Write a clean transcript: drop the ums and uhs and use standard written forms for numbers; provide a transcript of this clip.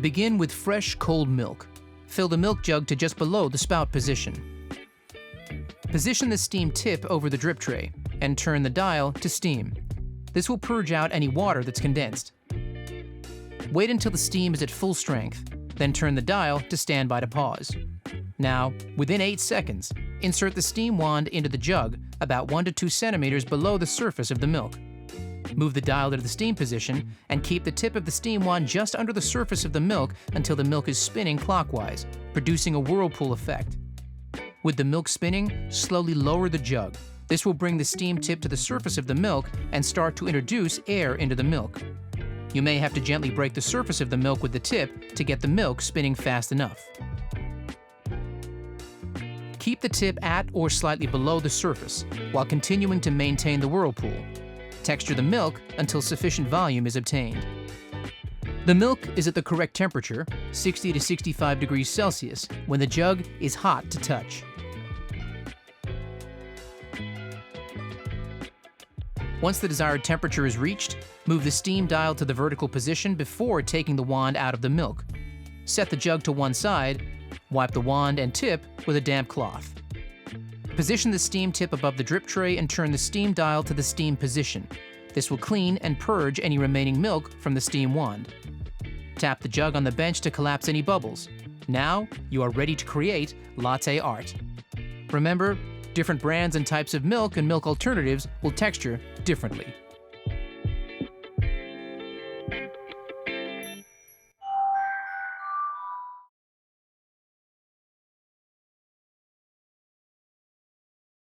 Begin with fresh, cold milk. Fill the milk jug to just below the spout position. Position the steam tip over the drip tray and turn the dial to steam. This will purge out any water that's condensed. Wait until the steam is at full strength, then turn the dial to standby to pause. Now, within 8 seconds, insert the steam wand into the jug about 1 to 2 centimeters below the surface of the milk. Move the dial to the steam position and keep the tip of the steam wand just under the surface of the milk until the milk is spinning clockwise, producing a whirlpool effect. With the milk spinning, slowly lower the jug. This will bring the steam tip to the surface of the milk and start to introduce air into the milk. You may have to gently break the surface of the milk with the tip to get the milk spinning fast enough. Keep the tip at or slightly below the surface while continuing to maintain the whirlpool. Texture the milk until sufficient volume is obtained. The milk is at the correct temperature, 60 to 65 degrees Celsius, when the jug is hot to touch. Once the desired temperature is reached, move the steam dial to the vertical position before taking the wand out of the milk. Set the jug to one side, wipe the wand and tip with a damp cloth. Position the steam tip above the drip tray and turn the steam dial to the steam position. This will clean and purge any remaining milk from the steam wand. Tap the jug on the bench to collapse any bubbles. Now, you are ready to create latte art. Remember, different brands and types of milk and milk alternatives will texture differently.